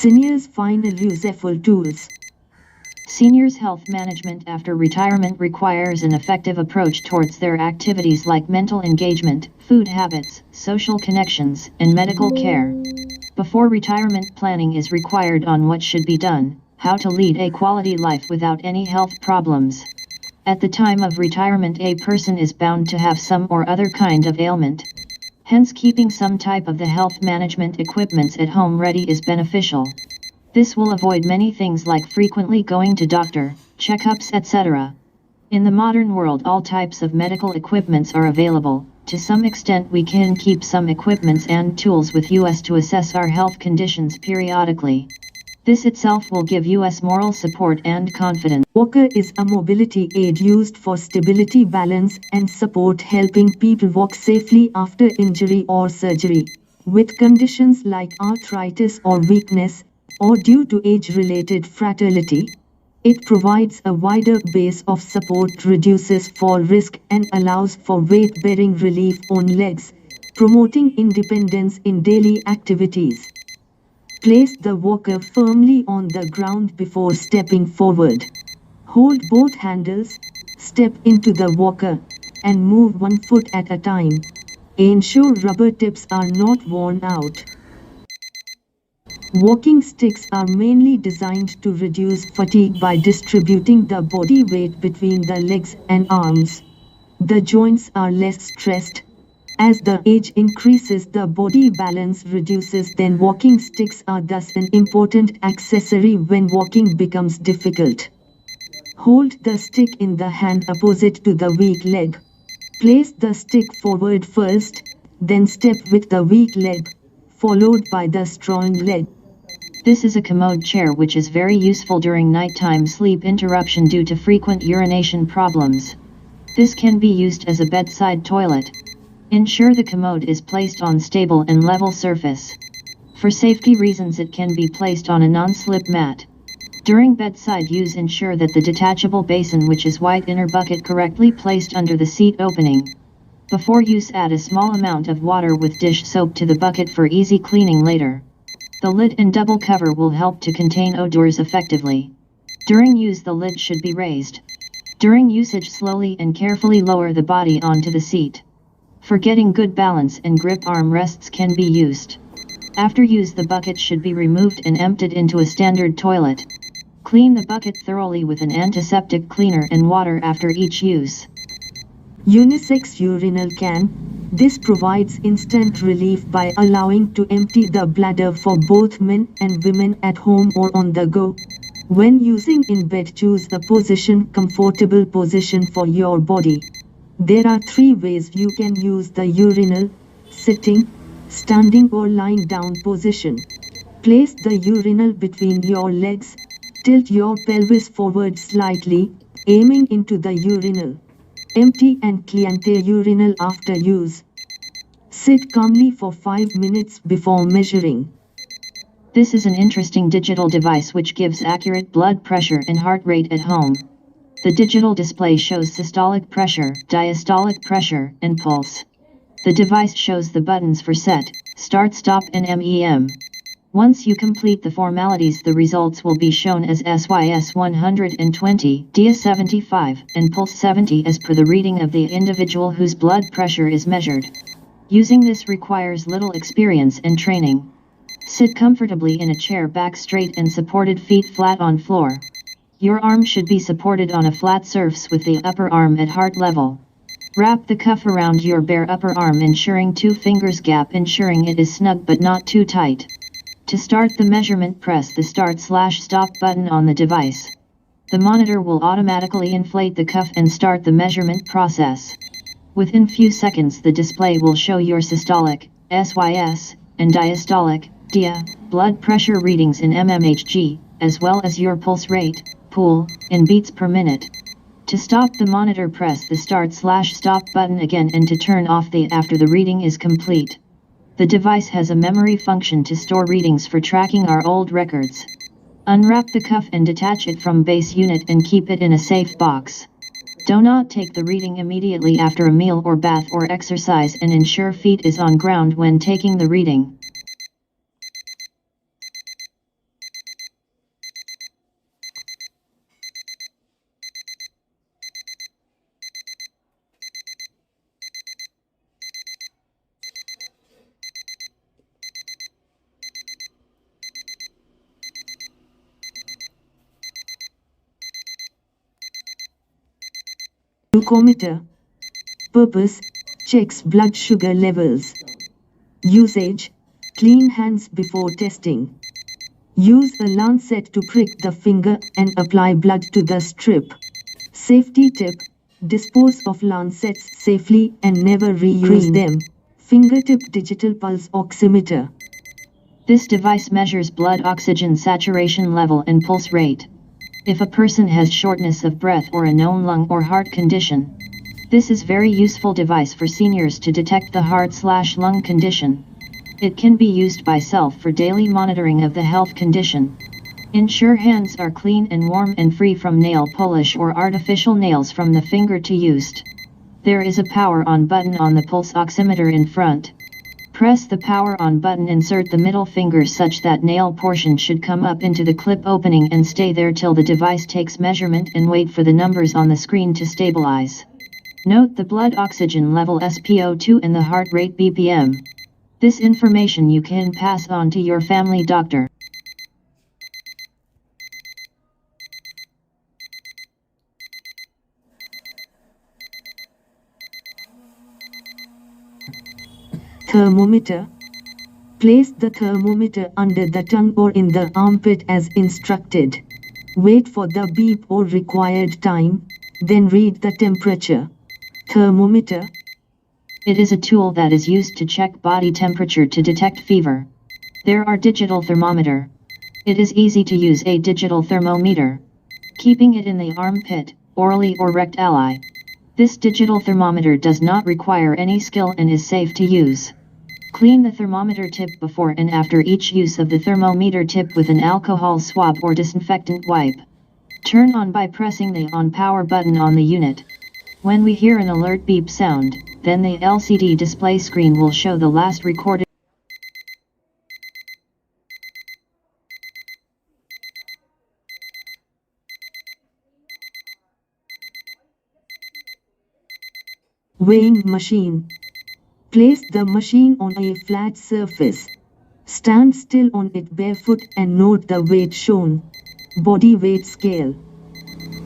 Seniors' final useful tools. Seniors' health management after retirement requires an effective approach towards their activities like mental engagement, food habits, social connections, and medical care. Before retirement, planning is required on what should be done, how to lead a quality life without any health problems. At the time of retirement, a person is bound to have some or other kind of ailment. Hence, keeping some type of the health management equipments at home ready is beneficial. This will avoid many things like frequently going to doctor, checkups, etc. In the modern world, all types of medical equipments are available. To some extent, we can keep some equipments and tools with us to assess our health conditions periodically. This itself will give us moral support and confidence. Walker is a mobility aid used for stability, balance, and support, helping people walk safely after injury or surgery. With conditions like arthritis or weakness, or due to age-related frailty, it provides a wider base of support, reduces fall risk, and allows for weight-bearing relief on legs, promoting independence in daily activities. Place the walker firmly on the ground before stepping forward. Hold both handles, step into the walker, and move one foot at a time. Ensure rubber tips are not worn out. Walking sticks are mainly designed to reduce fatigue by distributing the body weight between the legs and arms. The joints are less stressed. As the age increases, the body balance reduces, then walking sticks are thus an important accessory when walking becomes difficult. Hold the stick in the hand opposite to the weak leg. Place the stick forward first, then step with the weak leg, followed by the strong leg. This is a commode chair which is very useful during nighttime sleep interruption due to frequent urination problems. This can be used as a bedside toilet. Ensure the commode is placed on stable and level surface. For safety reasons, it can be placed on a non-slip mat. During bedside use, ensure that the detachable basin, which is white inner bucket, correctly placed under the seat opening. Before use, add a small amount of water with dish soap to the bucket for easy cleaning later. The lid and double cover will help to contain odors effectively. During use, the lid should be raised. During usage, slowly and carefully lower the body onto the seat. For getting good balance and grip, arm rests can be used. After use, the bucket should be removed and emptied into a standard toilet. Clean the bucket thoroughly with an antiseptic cleaner and water after each use. Unisex urinal can. This provides instant relief by allowing to empty the bladder for both men and women at home or on the go. When using in bed, choose a comfortable position for your body. There are 3 ways you can use the urinal: sitting, standing, or lying down position. Place the urinal between your legs. Tilt your pelvis forward slightly, aiming into the urinal. Empty and clean the urinal after use. Sit calmly for 5 minutes before measuring. This is an interesting digital device which gives accurate blood pressure and heart rate at home. The digital display shows systolic pressure, diastolic pressure, and pulse. The device shows the buttons for set, start, stop, and MEM. Once you complete the formalities, the results will be shown as SYS 120, DIA 75, and pulse 70 as per the reading of the individual whose blood pressure is measured. Using this requires little experience and training. Sit comfortably in a chair, back straight and supported, feet flat on floor. Your arm should be supported on a flat surface with the upper arm at heart level. Wrap the cuff around your bare upper arm, ensuring 2 fingers gap, ensuring it is snug but not too tight. To start the measurement, press the start/stop button on the device. The monitor will automatically inflate the cuff and start the measurement process. Within few seconds, the display will show your systolic, SYS, and diastolic, DIA, blood pressure readings in mmHg, as well as your pulse rate, PUL, in beats per minute. To stop the monitor, press the start/stop button again, and to turn off after the reading is complete. The device has a memory function to store readings for tracking our old records. Unwrap the cuff and detach it from base unit and keep it in a safe box. Do not take the reading immediately after a meal or bath or exercise, and ensure feet is on ground when taking the reading. Glucometer. Purpose: checks blood sugar levels. Usage: clean hands before testing. Use a lancet to prick the finger and apply blood to the strip. Safety tip: dispose of lancets safely and never reuse them. Fingertip digital pulse oximeter. This device measures blood oxygen saturation level and pulse rate. If a person has shortness of breath or a known lung or heart condition, this is very useful device for seniors to detect the heart/lung condition. It can be used by self for daily monitoring of the health condition. Ensure hands are clean and warm and free from nail polish or artificial nails from the finger to used. There is a power on button on the pulse oximeter in front. Press the power on button, insert the middle finger such that nail portion should come up into the clip opening and stay there till the device takes measurement, and wait for the numbers on the screen to stabilize. Note the blood oxygen level SpO2 and the heart rate BPM. This information you can pass on to your family doctor. Thermometer. Place the thermometer under the tongue or in the armpit as instructed. Wait for the beep or required time, then read the temperature. Thermometer. It is a tool that is used to check body temperature to detect fever. There are digital thermometer. It is easy to use a digital thermometer. Keeping it in the armpit, orally or rectally. This digital thermometer does not require any skill and is safe to use. Clean the thermometer tip before and after each use of the thermometer tip with an alcohol swab or disinfectant wipe. Turn on by pressing the on power button on the unit. When we hear an alert beep sound, then the LCD display screen will show the last recorded. Weighing machine. Place the machine on a flat surface. Stand still on it barefoot and note the weight shown. Body weight scale.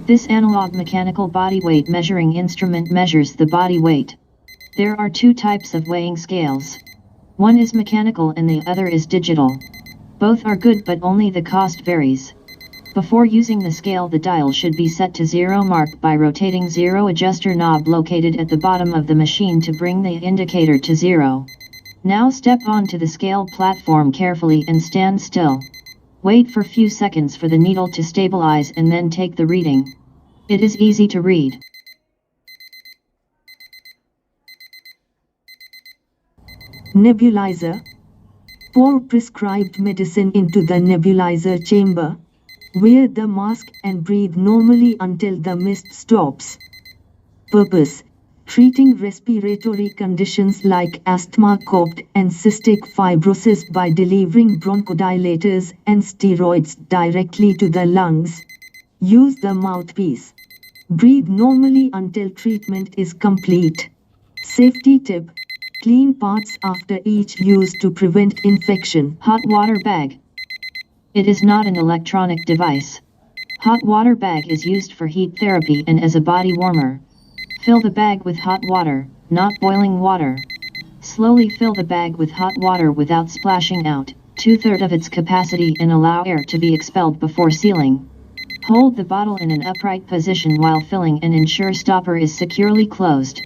This analog mechanical body weight measuring instrument measures the body weight. There are two types of weighing scales. One is mechanical and the other is digital. Both are good, but only the cost varies. Before using the scale, the dial should be set to 0 mark by rotating 0 adjuster knob located at the bottom of the machine to bring the indicator to 0. Now step onto the scale platform carefully and stand still. Wait for few seconds for the needle to stabilize and then take the reading. It is easy to read. Nebulizer. Pour prescribed medicine into the nebulizer chamber. Wear the mask and breathe normally until the mist stops. Purpose: treating respiratory conditions like asthma, cough, and cystic fibrosis by delivering bronchodilators and steroids directly to the lungs. Use the mouthpiece. Breathe normally until treatment is complete. Safety tip: clean parts after each use to prevent infection. Hot water bag. It is not an electronic device. Hot water bag is used for heat therapy and as a body warmer. Fill the bag with hot water, not boiling water. Slowly fill the bag with hot water without splashing out 2/3 of its capacity and allow air to be expelled before sealing. Hold the bottle in an upright position while filling and ensure stopper is securely closed.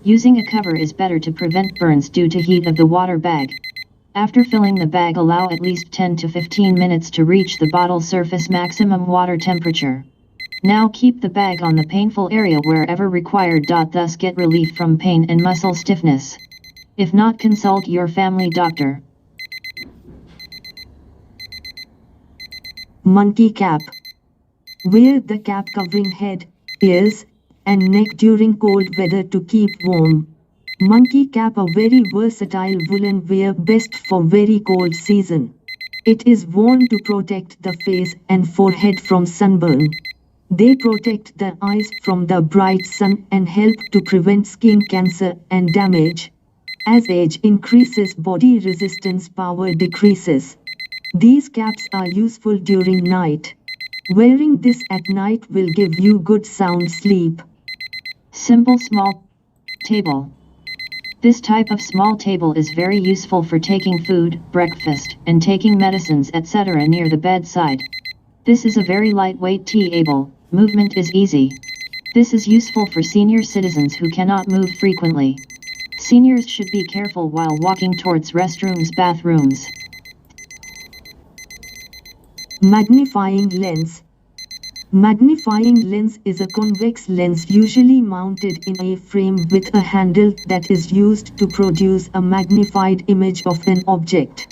Using a cover is better to prevent burns due to heat of the water bag. After filling the bag, allow at least 10 to 15 minutes to reach the bottle surface maximum water temperature. Now keep the bag on the painful area wherever required. Thus get relief from pain and muscle stiffness. If not, consult your family doctor. Monkey cap. Wear the cap covering head, ears, and neck during cold weather to keep warm. Monkey cap, a very versatile woolen wear best for very cold season. It is worn to protect the face and forehead from sunburn. They protect the eyes from the bright sun and help to prevent skin cancer and damage. As age increases, body resistance power decreases. These caps are useful during night. Wearing this at night will give you good sound sleep. Simple small table. This type of small table is very useful for taking food, breakfast, and taking medicines etc. near the bedside. This is a very lightweight table, movement is easy. This is useful for senior citizens who cannot move frequently. Seniors should be careful while walking towards restrooms, bathrooms. Magnifying lens. Magnifying lens is a convex lens usually mounted in a frame with a handle that is used to produce a magnified image of an object.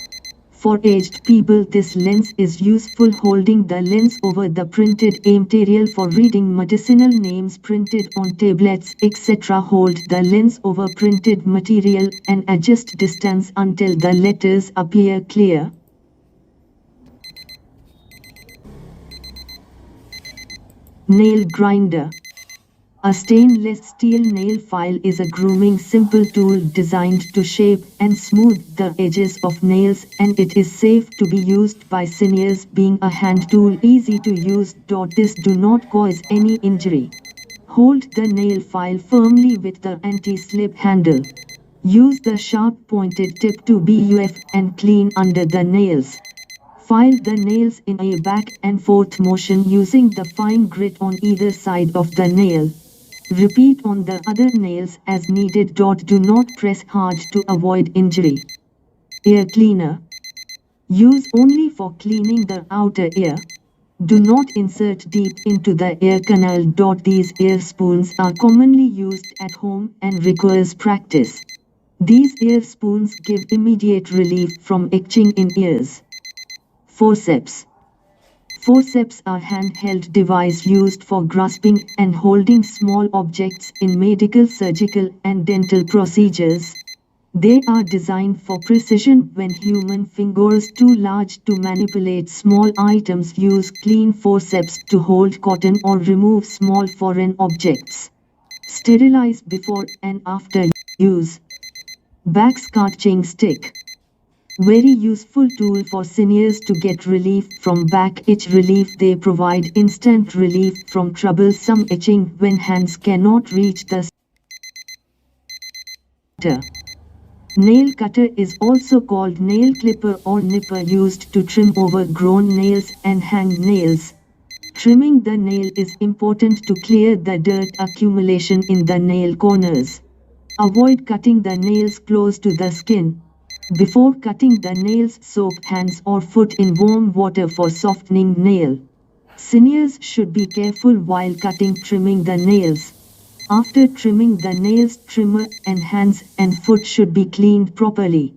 For aged people, this lens is useful holding the lens over the printed material for reading medicinal names printed on tablets etc. Hold the lens over printed material and adjust distance until the letters appear clear. Nail grinder. A stainless steel nail file is a grooming simple tool designed to shape and smooth the edges of nails, and it is safe to be used by seniors, being a hand tool easy to use. This do not cause any injury. Hold the nail file firmly with the anti-slip handle. Use the sharp pointed tip to buff and clean under the nails. File the nails in a back and forth motion using the fine grit on either side of the nail. Repeat on the other nails as needed. Do not press hard to avoid injury. Ear cleaner. Use only for cleaning the outer ear. Do not insert deep into the ear canal. These ear spoons are commonly used at home and requires practice. These ear spoons give immediate relief from itching in ears. Forceps. Forceps are handheld device used for grasping and holding small objects in medical, surgical, and dental procedures. They are designed for precision when human fingers too large to manipulate small items. Use clean forceps to hold cotton or remove small foreign objects. Sterilize before and after use. Back scratching stick. Very useful tool for seniors to get relief from back itch. They provide instant relief from troublesome itching when hands cannot reach the cutter. Nail cutter is also called nail clipper or nipper, used to trim overgrown nails and hang nails. Trimming the nail is important to clear the dirt accumulation in the nail corners. Avoid cutting the nails close to the skin. Before cutting the nails, soak hands or foot in warm water for softening nail. Seniors should be careful while trimming the nails. After trimming the nails, trimmer and hands and foot should be cleaned properly.